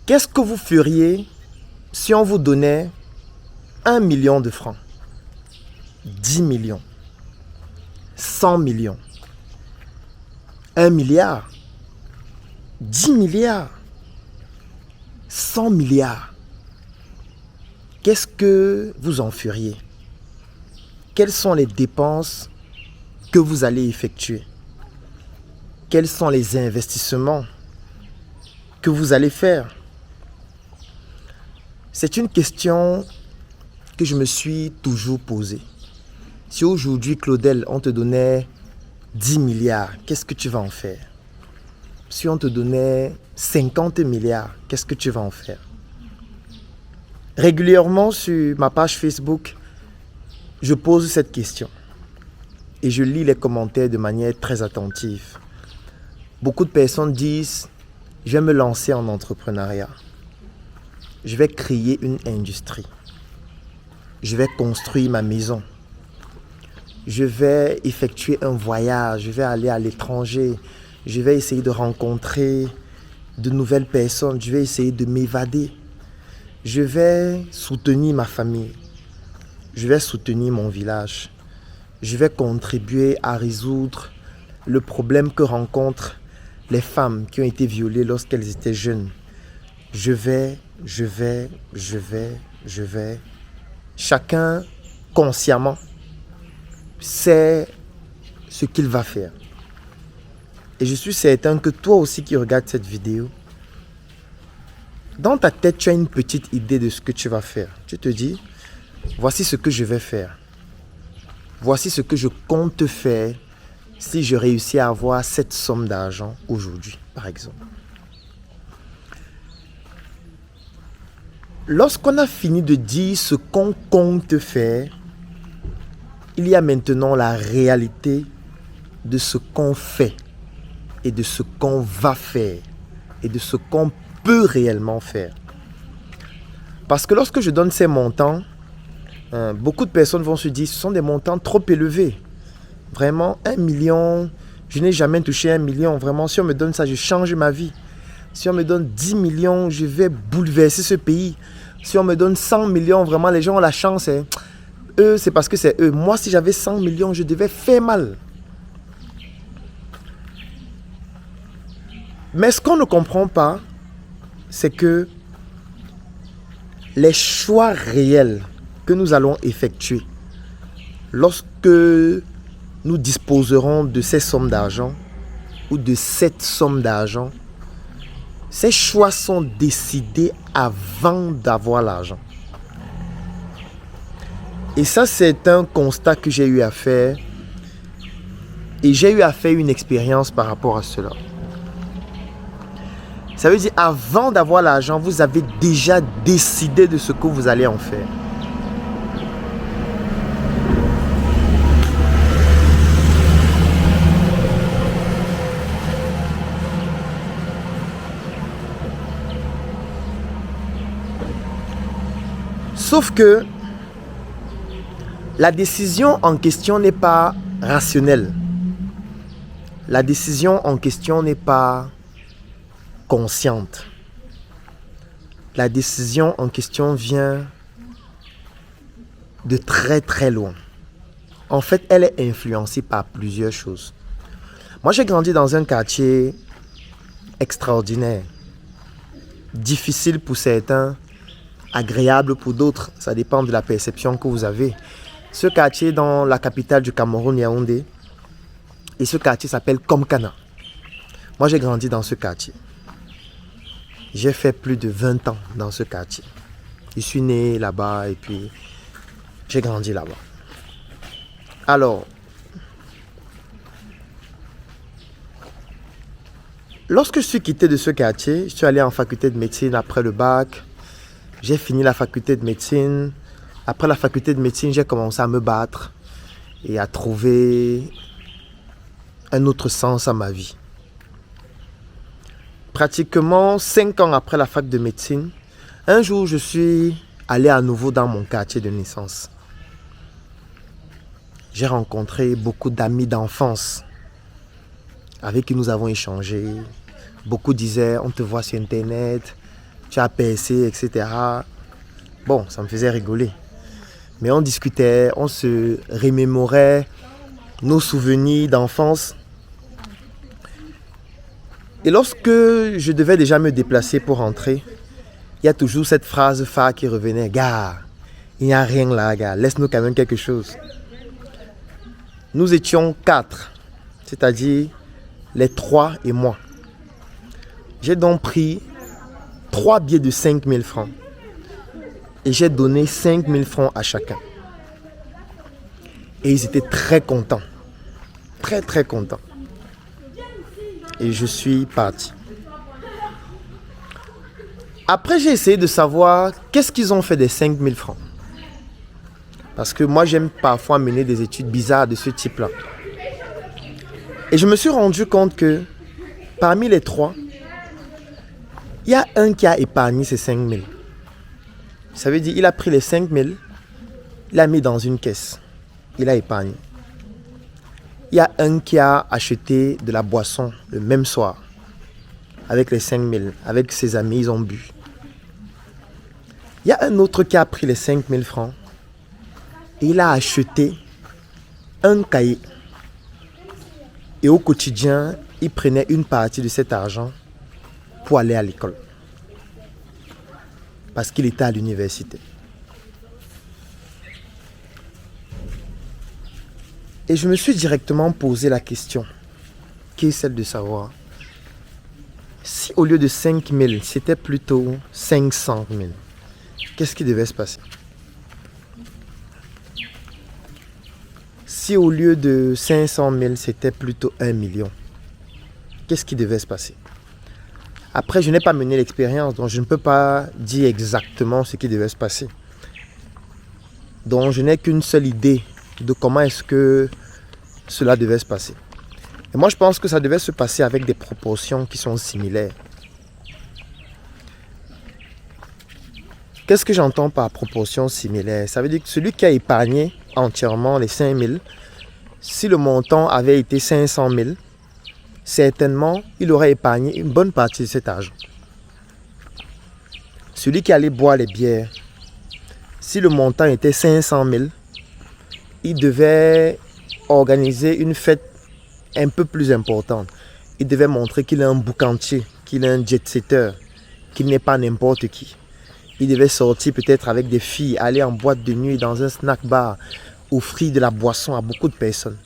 Qu'est-ce que vous feriez si on vous donnait 1 million de francs, 10 millions, 100 millions, 1 milliard, 10 milliards, 100 milliards? Qu'est-ce que vous en feriez? Quelles sont les dépenses que vous allez effectuer? Quels sont les investissements que vous allez faire? C'est une question que je me suis toujours posée. Si aujourd'hui, Claudel, on te donnait 10 milliards, qu'est-ce que tu vas en faire? Si on te donnait 50 milliards, qu'est-ce que tu vas en faire? Régulièrement sur ma page Facebook, je pose cette question et je lis les commentaires de manière très attentive. Beaucoup de personnes disent: je vais me lancer en entrepreneuriat. Je vais créer une industrie. Je vais construire ma maison. Je vais effectuer un voyage. Je vais aller à l'étranger. Je vais essayer de rencontrer de nouvelles personnes. Je vais essayer de m'évader. Je vais soutenir ma famille. Je vais soutenir mon village. Je vais contribuer à résoudre le problème que rencontrent les femmes qui ont été violées lorsqu'elles étaient jeunes. Je vais. Chacun, consciemment, sait ce qu'il va faire. Et je suis certain que toi aussi qui regardes cette vidéo, dans ta tête, tu as une petite idée de ce que tu vas faire. Tu te dis: voici ce que je vais faire. Voici ce que je compte faire si je réussis à avoir cette somme d'argent aujourd'hui, par exemple. Lorsqu'on a fini de dire ce qu'on compte faire, il y a maintenant la réalité de ce qu'on fait et de ce qu'on va faire et de ce qu'on peut réellement faire. Parce que lorsque je donne ces montants, beaucoup de personnes vont se dire: ce sont des montants trop élevés. Vraiment, 1 million, je n'ai jamais touché 1 million. Vraiment, si on me donne ça, je change ma vie. Si on me donne 10 millions, je vais bouleverser ce pays. Si on me donne 100 millions, vraiment, les gens ont la chance. Eux, c'est parce que c'est eux. Moi, si j'avais 100 millions, je devais faire mal. Mais ce qu'on ne comprend pas, c'est que les choix réels que nous allons effectuer lorsque nous disposerons de ces sommes d'argent ou de cette somme d'argent, ces choix sont décidés avant d'avoir l'argent. Et ça, c'est un constat que j'ai eu à faire. Et j'ai eu à faire une expérience par rapport à cela. Ça veut dire, avant d'avoir l'argent, vous avez déjà décidé de ce que vous allez en faire. Sauf que la décision en question n'est pas rationnelle. La décision en question n'est pas consciente. La décision en question vient de très très loin. En fait, elle est influencée par plusieurs choses. Moi, j'ai grandi dans un quartier extraordinaire. Difficile pour certains, agréable pour d'autres. Ça dépend de la perception que vous avez. Ce quartier est dans la capitale du Cameroun, Yaoundé. Et ce quartier s'appelle Komkana. Moi, j'ai grandi dans ce quartier. J'ai fait plus de 20 ans dans ce quartier. Je suis né là-bas et puis j'ai grandi là-bas. Alors, lorsque je suis quitté de ce quartier, je suis allé en faculté de médecine après le bac. J'ai fini la faculté de médecine. Après la faculté de médecine, j'ai commencé à me battre et à trouver un autre sens à ma vie. Pratiquement 5 ans après la fac de médecine, un jour, je suis allé à nouveau dans mon quartier de naissance. J'ai rencontré beaucoup d'amis d'enfance avec qui nous avons échangé. Beaucoup disaient: on te voit sur Internet, tu as percé, etc. Bon, ça me faisait rigoler. Mais on discutait, on se remémorait nos souvenirs d'enfance. Et lorsque je devais déjà me déplacer pour rentrer, il y a toujours cette phrase phare qui revenait. Gars, il n'y a rien là, gars. Laisse-nous quand même quelque chose. Nous étions 4, c'est-à-dire les 3 et moi. J'ai donc pris 3 billets de 5 000 francs. Et j'ai donné 5 000 francs à chacun. Et ils étaient très contents. Très, très contents. Et je suis parti. Après, j'ai essayé de savoir qu'est-ce qu'ils ont fait des 5 000 francs. Parce que moi, j'aime parfois mener des études bizarres de ce type-là. Et je me suis rendu compte que parmi les 3, il y a un qui a épargné ces 5 000. Ça veut dire qu'il a pris les 5 000, il l'a mis dans une caisse. Il a épargné. Il y a un qui a acheté de la boisson le même soir. Avec les 5 000. Avec ses amis, ils ont bu. Il y a un autre qui a pris les 5 000 francs. Et il a acheté un cahier. Et au quotidien, il prenait une partie de cet argent pour aller à l'école. Parce qu'il était à l'université. Et je me suis directement posé la question, qui est celle de savoir, si au lieu de 5 000, c'était plutôt 500 000, qu'est-ce qui devait se passer? Si au lieu de 500 000, c'était plutôt 1 million, qu'est-ce qui devait se passer? Après, je n'ai pas mené l'expérience, donc je ne peux pas dire exactement ce qui devait se passer. Donc, je n'ai qu'une seule idée de comment est-ce que cela devait se passer. Et moi, je pense que ça devait se passer avec des proportions qui sont similaires. Qu'est-ce que j'entends par proportions similaires? Ça veut dire que celui qui a épargné entièrement les 5 000, si le montant avait été 500 000, certainement, il aurait épargné une bonne partie de cet argent. Celui qui allait boire les bières, si le montant était 500 000, il devait organiser une fête un peu plus importante. Il devait montrer qu'il est un boucantier, qu'il est un jet-setter, qu'il n'est pas n'importe qui. Il devait sortir peut-être avec des filles, aller en boîte de nuit, dans un snack bar, offrir de la boisson à beaucoup de personnes.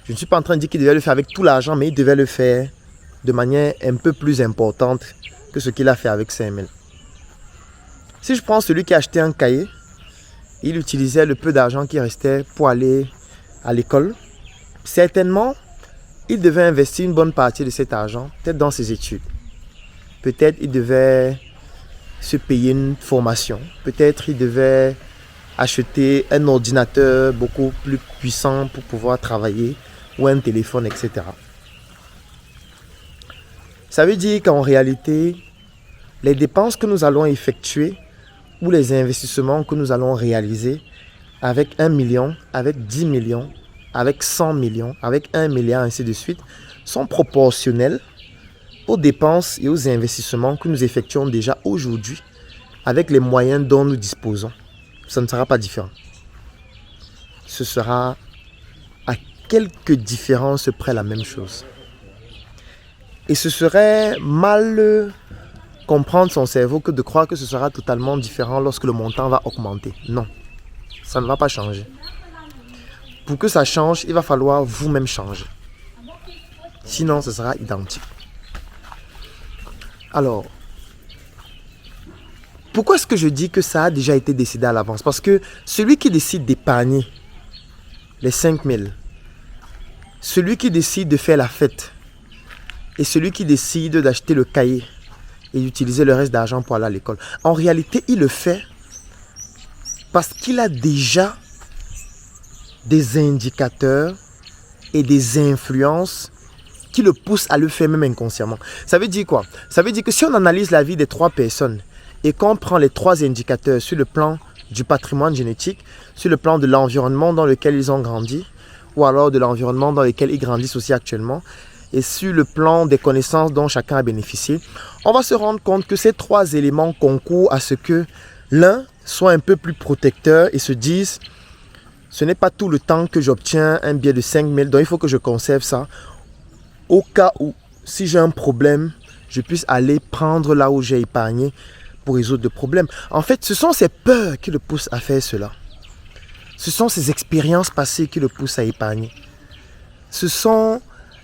Je ne suis pas en train de dire qu'il devait le faire avec tout l'argent, mais il devait le faire de manière un peu plus importante que ce qu'il a fait avec 5 000. Si je prends celui qui a acheté un cahier, il utilisait le peu d'argent qui restait pour aller à l'école. Certainement, il devait investir une bonne partie de cet argent, peut-être dans ses études. Peut-être il devait se payer une formation. Peut-être il devait acheter un ordinateur beaucoup plus puissant pour pouvoir travailler, ou un téléphone, etc. Ça veut dire qu'en réalité, les dépenses que nous allons effectuer ou les investissements que nous allons réaliser avec 1 million, avec 10 millions, avec 100 millions, avec 1 milliard, ainsi de suite, sont proportionnels aux dépenses et aux investissements que nous effectuons déjà aujourd'hui avec les moyens dont nous disposons. Ça ne sera pas différent. Ce sera à quelques différences près la même chose. Et ce serait mal comprendre son cerveau que de croire que ce sera totalement différent lorsque le montant va augmenter. Non, ça ne va pas changer. Pour que ça change, il va falloir vous-même changer. Sinon, ce sera identique. Alors, pourquoi est-ce que je dis que ça a déjà été décidé à l'avance? Parce que celui qui décide d'épargner les 5 000, celui qui décide de faire la fête et celui qui décide d'acheter le cahier et d'utiliser le reste d'argent pour aller à l'école, en réalité, il le fait parce qu'il a déjà des indicateurs et des influences qui le poussent à le faire même inconsciemment. Ça veut dire quoi? Ça veut dire que si on analyse la vie des 3 personnes et qu'on prend les 3 indicateurs sur le plan du patrimoine génétique, sur le plan de l'environnement dans lequel ils ont grandi, ou alors de l'environnement dans lequel ils grandissent aussi actuellement, et sur le plan des connaissances dont chacun a bénéficié, on va se rendre compte que ces 3 éléments concourent à ce que l'un soit un peu plus protecteur et se dise ce n'est pas tout le temps que j'obtiens un billet de 5 000, donc il faut que je conserve ça au cas où, si j'ai un problème, je puisse aller prendre là où j'ai épargné pour résoudre le problème. En fait, ce sont ces peurs qui le poussent à faire cela. Ce sont ces expériences passées qui le poussent à épargner. Ce sont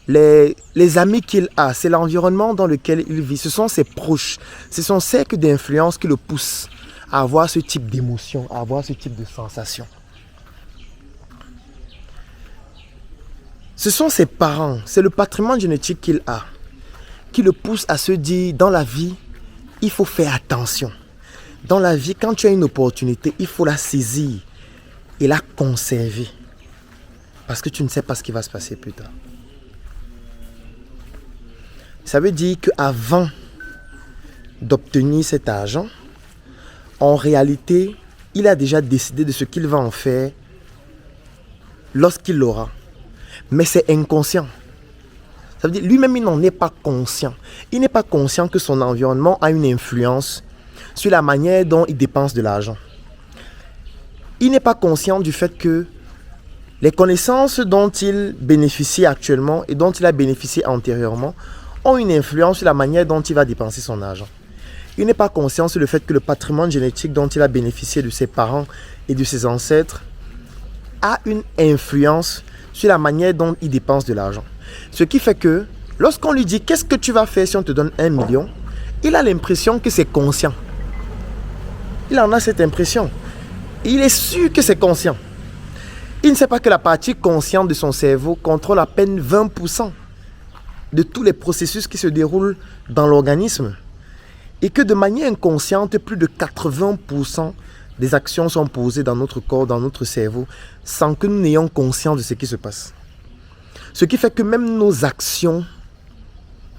les amis qu'il a, c'est l'environnement dans lequel il vit, ce sont ses proches, c'est son cercle d'influence qui le pousse à avoir ce type d'émotion, à avoir ce type de sensation. Ce sont ses parents, c'est le patrimoine génétique qu'il a, qui le pousse à se dire, dans la vie, il faut faire attention. Dans la vie, quand tu as une opportunité, il faut la saisir et la conserver. Parce que tu ne sais pas ce qui va se passer plus tard. Ça veut dire qu'avant d'obtenir cet argent, en réalité, il a déjà décidé de ce qu'il va en faire lorsqu'il l'aura. Mais c'est inconscient. Ça veut dire lui-même, il n'en est pas conscient. Il n'est pas conscient que son environnement a une influence sur la manière dont il dépense de l'argent. Il n'est pas conscient du fait que les connaissances dont il bénéficie actuellement et dont il a bénéficié antérieurement ont une influence sur la manière dont il va dépenser son argent. Il n'est pas conscient sur le fait que le patrimoine génétique dont il a bénéficié de ses parents et de ses ancêtres a une influence sur la manière dont il dépense de l'argent. Ce qui fait que lorsqu'on lui dit qu'est-ce que tu vas faire si on te donne 1 million, il a l'impression que c'est conscient. Il en a cette impression. Il est sûr que c'est conscient. Il ne sait pas que la partie consciente de son cerveau contrôle à peine 20% de tous les processus qui se déroulent dans l'organisme. Et que de manière inconsciente, plus de 80% des actions sont posées dans notre corps, dans notre cerveau, sans que nous n'ayons conscience de ce qui se passe. Ce qui fait que même nos actions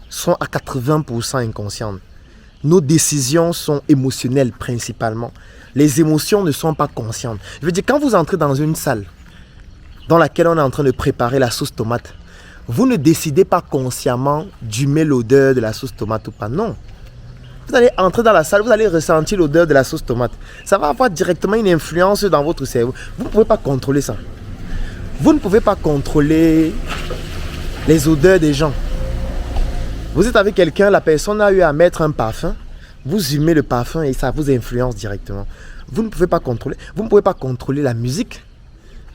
sont à 80% inconscientes. Nos décisions sont émotionnelles principalement. Les émotions ne sont pas conscientes. Je veux dire, quand vous entrez dans une salle dans laquelle on est en train de préparer la sauce tomate, vous ne décidez pas consciemment d'humer l'odeur de la sauce tomate ou pas. Non. Vous allez entrer dans la salle, vous allez ressentir l'odeur de la sauce tomate. Ça va avoir directement une influence dans votre cerveau. Vous ne pouvez pas contrôler ça. Vous ne pouvez pas contrôler les odeurs des gens. Vous êtes avec quelqu'un, la personne a eu à mettre un parfum. Vous humez le parfum et ça vous influence directement. Vous ne pouvez pas contrôler. Vous ne pouvez pas contrôler la musique.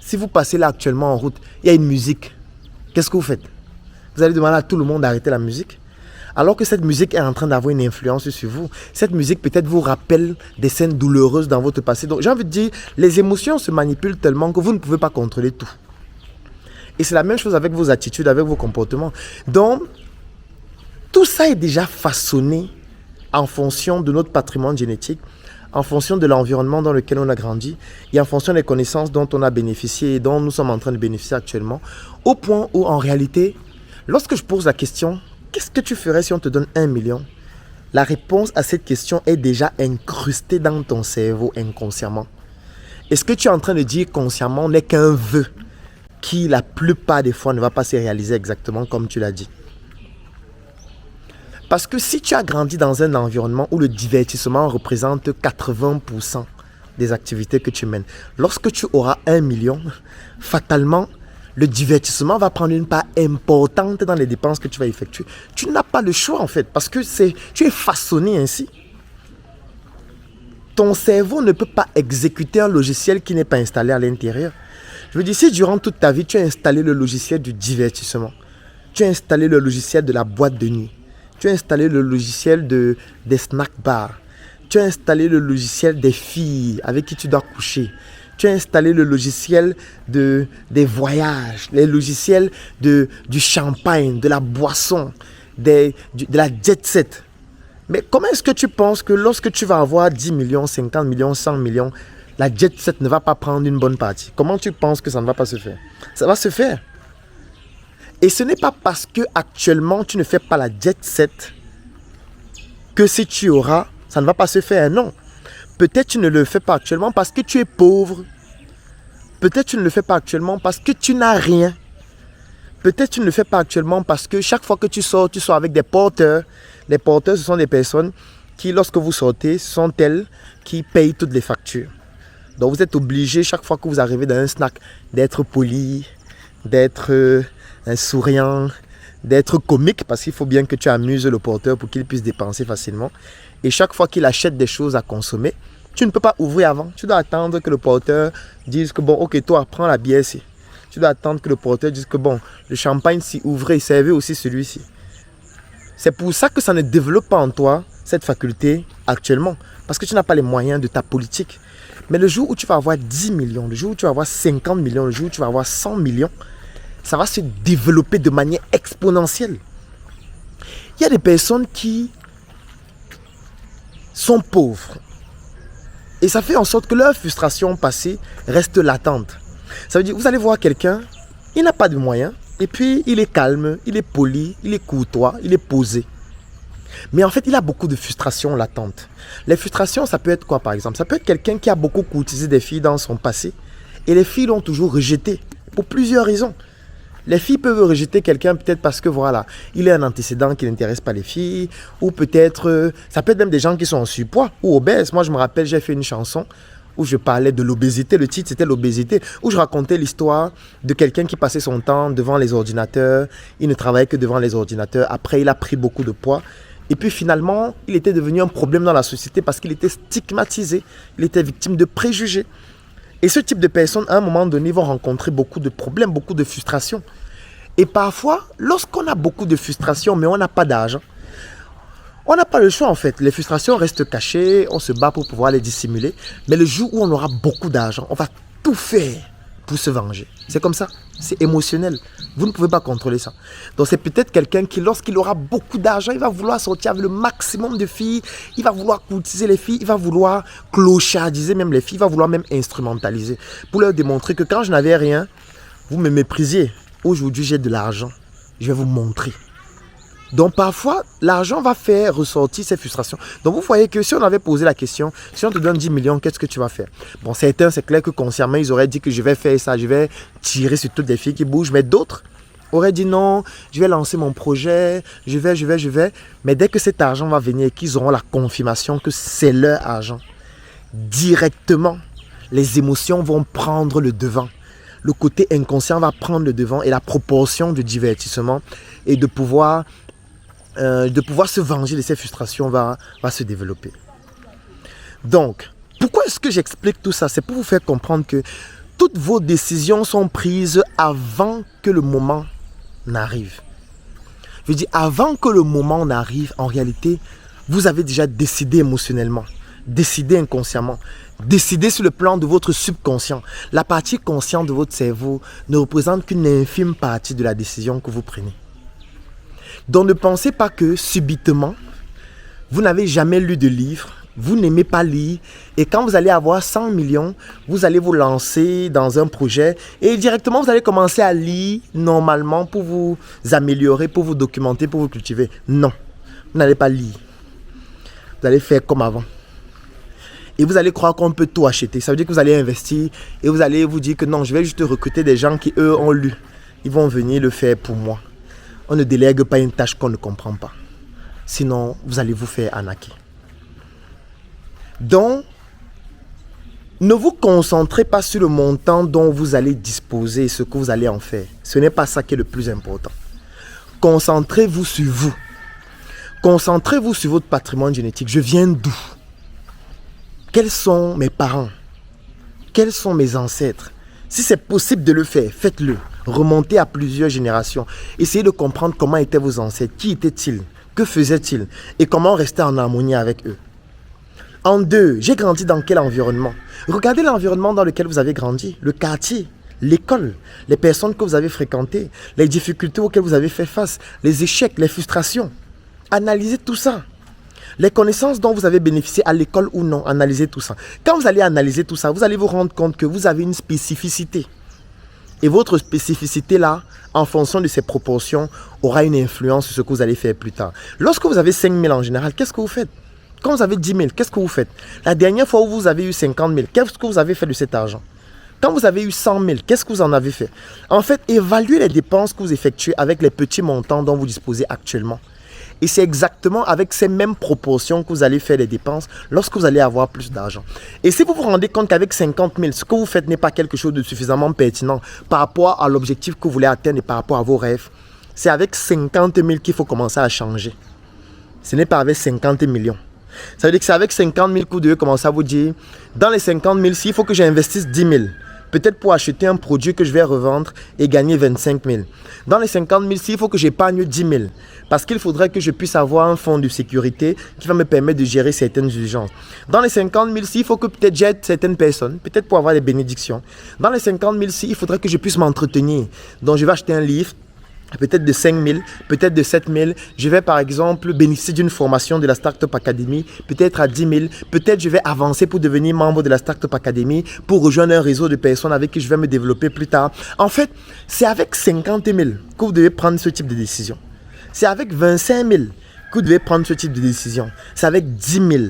Si vous passez là actuellement en route, il y a une musique. Qu'est-ce que vous faites? Vous allez demander à tout le monde d'arrêter la musique? Alors que cette musique est en train d'avoir une influence sur vous. Cette musique peut-être vous rappelle des scènes douloureuses dans votre passé. Donc j'ai envie de dire, les émotions se manipulent tellement que vous ne pouvez pas contrôler tout. Et c'est la même chose avec vos attitudes, avec vos comportements. Donc, tout ça est déjà façonné en fonction de notre patrimoine génétique, en fonction de l'environnement dans lequel on a grandi et en fonction des connaissances dont on a bénéficié et dont nous sommes en train de bénéficier actuellement, au point où en réalité, lorsque je pose la question, qu'est-ce que tu ferais si on te donne 1 million? La réponse à cette question est déjà incrustée dans ton cerveau inconsciemment. Et ce que tu es en train de dire consciemment n'est qu'un vœu qui la plupart des fois ne va pas se réaliser exactement comme tu l'as dit. Parce que si tu as grandi dans un environnement où le divertissement représente 80% des activités que tu mènes, lorsque tu auras 1 million, fatalement, le divertissement va prendre une part importante dans les dépenses que tu vas effectuer. Tu n'as pas le choix en fait, parce que tu es façonné ainsi. Ton cerveau ne peut pas exécuter un logiciel qui n'est pas installé à l'intérieur. Je veux dire, si durant toute ta vie, tu as installé le logiciel du divertissement, tu as installé le logiciel de la boîte de nuit, tu as installé le logiciel des snack bars, tu as installé le logiciel des filles avec qui tu dois coucher, tu as installé le logiciel des voyages, les logiciels du champagne, de la boisson, de la jet set. Mais comment est-ce que tu penses que lorsque tu vas avoir 10 millions, 50 millions, 100 millions, la jet set ne va pas prendre une bonne partie? Comment tu penses que ça ne va pas se faire? Ça va se faire. Et ce n'est pas parce que actuellement tu ne fais pas la jet set que si tu auras, ça ne va pas se faire. Non. Peut-être tu ne le fais pas actuellement parce que tu es pauvre. Peut-être tu ne le fais pas actuellement parce que tu n'as rien. Peut-être tu ne le fais pas actuellement parce que chaque fois que tu sors avec des porteurs. Les porteurs, ce sont des personnes qui, lorsque vous sortez, sont elles qui payent toutes les factures. Donc vous êtes obligé, chaque fois que vous arrivez dans un snack, d'être poli, d'être souriant, d'être comique, parce qu'il faut bien que tu amuses le porteur pour qu'il puisse dépenser facilement. Et chaque fois qu'il achète des choses à consommer, tu ne peux pas ouvrir avant. Tu dois attendre que le porteur dise que bon, ok, toi, prends la bière ici. Tu dois attendre que le porteur dise que bon, le champagne, si ouvrez, servez aussi celui-ci. C'est pour ça que ça ne développe pas en toi cette faculté actuellement. Parce que tu n'as pas les moyens de ta politique. Mais le jour où tu vas avoir 10 millions, le jour où tu vas avoir 50 millions, le jour où tu vas avoir 100 millions, ça va se développer de manière exponentielle. Il y a des personnes qui sont pauvres. Et ça fait en sorte que leur frustration passée reste latente. Ça veut dire, vous allez voir quelqu'un, il n'a pas de moyens, et puis il est calme, il est poli, il est courtois, il est posé. Mais en fait, il a beaucoup de frustrations latentes. Les frustrations, ça peut être quoi par exemple? Ça peut être quelqu'un qui a beaucoup courtisé des filles dans son passé, et les filles l'ont toujours rejeté, pour plusieurs raisons. Les filles peuvent rejeter quelqu'un peut-être parce que voilà, il a un antécédent qui n'intéresse pas les filles, ou peut-être, ça peut être même des gens qui sont en surpoids ou obèses. Moi je me rappelle, j'ai fait une chanson où je parlais de l'obésité, le titre c'était l'obésité, où je racontais l'histoire de quelqu'un qui passait son temps devant les ordinateurs, il ne travaillait que devant les ordinateurs, après il a pris beaucoup de poids, et puis finalement il était devenu un problème dans la société parce qu'il était stigmatisé, il était victime de préjugés. Et ce type de personnes, à un moment donné, vont rencontrer beaucoup de problèmes, beaucoup de frustrations. Et parfois, lorsqu'on a beaucoup de frustrations, mais on n'a pas d'argent, on n'a pas le choix en fait. Les frustrations restent cachées, on se bat pour pouvoir les dissimuler. Mais le jour où on aura beaucoup d'argent, on va tout faire pour se venger. C'est comme ça, c'est émotionnel. Vous ne pouvez pas contrôler ça. Donc c'est peut-être quelqu'un qui, lorsqu'il aura beaucoup d'argent, il va vouloir sortir avec le maximum de filles, il va vouloir courtiser les filles, il va vouloir clochardiser même les filles, il va vouloir même instrumentaliser. Pour leur démontrer que quand je n'avais rien, vous me méprisiez. Aujourd'hui, j'ai de l'argent. Je vais vous montrer. Donc parfois, l'argent va faire ressortir ces frustrations. Donc vous voyez que si on avait posé la question, si on te donne 10 millions, qu'est-ce que tu vas faire? Bon, certains, c'est clair que consciemment, ils auraient dit que je vais faire ça, je vais tirer sur toutes les filles qui bougent. Mais d'autres auraient dit non, je vais lancer mon projet, je vais. Mais dès que cet argent va venir et qu'ils auront la confirmation que c'est leur argent, directement, les émotions vont prendre le devant. Le côté inconscient va prendre le devant et la proportion du divertissement et de pouvoir se venger de ces frustrations va se développer. Donc, pourquoi est-ce que j'explique tout ça? C'est pour vous faire comprendre que toutes vos décisions sont prises avant que le moment n'arrive. Je veux dire, avant que le moment n'arrive, en réalité, vous avez déjà décidé émotionnellement, décidé inconsciemment, décidé sur le plan de votre subconscient. La partie consciente de votre cerveau ne représente qu'une infime partie de la décision que vous prenez. Donc ne pensez pas que subitement, vous n'avez jamais lu de livre, vous n'aimez pas lire, et quand vous allez avoir 100 millions, vous allez vous lancer dans un projet, et directement vous allez commencer à lire normalement pour vous améliorer, pour vous documenter, pour vous cultiver. Non, vous n'allez pas lire. Vous allez faire comme avant. Et vous allez croire qu'on peut tout acheter. Ça veut dire que vous allez investir, et vous allez vous dire que non, je vais juste recruter des gens qui, eux, ont lu. Ils vont venir le faire pour moi. On ne délègue pas une tâche qu'on ne comprend pas. Sinon, vous allez vous faire arnaquer. Donc, ne vous concentrez pas sur le montant dont vous allez disposer et ce que vous allez en faire. Ce n'est pas ça qui est le plus important. Concentrez-vous sur vous. Concentrez-vous sur votre patrimoine génétique. Je viens d'où? Quels sont mes parents? Quels sont mes ancêtres? Si c'est possible de le faire, faites-le. Remontez à plusieurs générations. Essayez de comprendre comment étaient vos ancêtres. Qui étaient-ils? Que faisaient-ils? Et comment rester en harmonie avec eux? En deux, j'ai grandi dans quel environnement? Regardez l'environnement dans lequel vous avez grandi. Le quartier, l'école, les personnes que vous avez fréquentées, les difficultés auxquelles vous avez fait face, les échecs, les frustrations. Analysez tout ça. Les connaissances dont vous avez bénéficié à l'école ou non, analysez tout ça. Quand vous allez analyser tout ça, vous allez vous rendre compte que vous avez une spécificité. Et votre spécificité là, en fonction de ses proportions, aura une influence sur ce que vous allez faire plus tard. Lorsque vous avez 5 000 en général, qu'est-ce que vous faites? Quand vous avez 10 000, qu'est-ce que vous faites? La dernière fois où vous avez eu 50 000, qu'est-ce que vous avez fait de cet argent? Quand vous avez eu 100 000, qu'est-ce que vous en avez fait? En fait, évaluez les dépenses que vous effectuez avec les petits montants dont vous disposez actuellement. Et c'est exactement avec ces mêmes proportions que vous allez faire les dépenses lorsque vous allez avoir plus d'argent. Et si vous vous rendez compte qu'avec 50 000, ce que vous faites n'est pas quelque chose de suffisamment pertinent par rapport à l'objectif que vous voulez atteindre et par rapport à vos rêves, c'est avec 50 000 qu'il faut commencer à changer. Ce n'est pas avec 50 millions. Ça veut dire que c'est avec 50 000 que vous devez commencer à vous dire, dans les 50 000, s'il faut que j'investisse 10 000, peut-être pour acheter un produit que je vais revendre et gagner 25 000. Dans les 50 000, s'il faut que j'épargne 10 000, parce qu'il faudrait que je puisse avoir un fonds de sécurité qui va me permettre de gérer certaines urgences. Dans les 50 000, s'il faut que peut-être j'aide certaines personnes, peut-être pour avoir des bénédictions. Dans les 50 000, il faudrait que je puisse m'entretenir. Donc je vais acheter un livre, peut-être de 5 000, peut-être de 7 000. Je vais par exemple bénéficier d'une formation de la Startup Academy, peut-être à 10 000. Peut-être je vais avancer pour devenir membre de la Startup Academy, pour rejoindre un réseau de personnes avec qui je vais me développer plus tard. En fait, c'est avec 50 000 que vous devez prendre ce type de décision. C'est avec 25 000 que vous devez prendre ce type de décision. C'est avec 10 000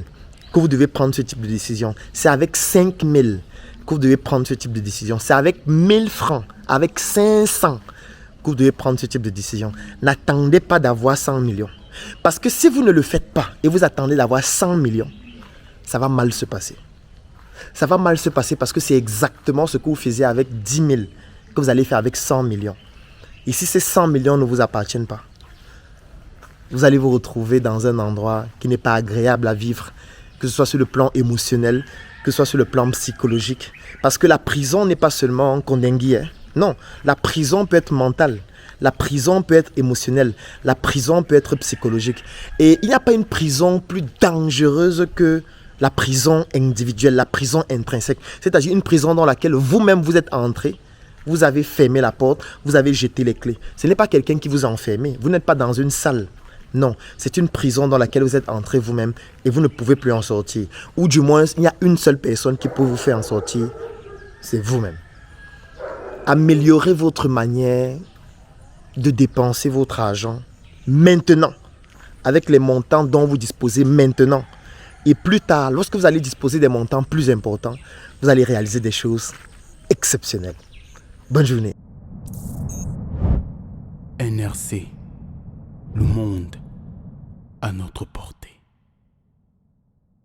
que vous devez prendre ce type de décision. C'est avec 5 000 que vous devez prendre ce type de décision. C'est avec 1 000 francs, avec 500 que vous devez prendre ce type de décision. N'attendez pas d'avoir 100 millions. Parce que si vous ne le faites pas et vous attendez d'avoir 100 millions, ça va mal se passer. Ça va mal se passer parce que c'est exactement ce que vous faisiez avec 10 000 que vous allez faire avec 100 millions. Et si ces 100 millions ne vous appartiennent pas, vous allez vous retrouver dans un endroit qui n'est pas agréable à vivre, que ce soit sur le plan émotionnel, que ce soit sur le plan psychologique. Parce que la prison n'est pas seulement un condengui. Non, la prison peut être mentale, la prison peut être émotionnelle, la prison peut être psychologique. Et il n'y a pas une prison plus dangereuse que la prison individuelle, la prison intrinsèque. C'est-à-dire une prison dans laquelle vous-même vous êtes entré, vous avez fermé la porte, vous avez jeté les clés. Ce n'est pas quelqu'un qui vous a enfermé, vous n'êtes pas dans une salle. Non, c'est une prison dans laquelle vous êtes entré vous-même et vous ne pouvez plus en sortir. Ou du moins, il y a une seule personne qui peut vous faire en sortir, c'est vous-même. Améliorez votre manière de dépenser votre argent maintenant, avec les montants dont vous disposez maintenant. Et plus tard, lorsque vous allez disposer des montants plus importants, vous allez réaliser des choses exceptionnelles. Bonne journée. NRC, le monde à notre porte.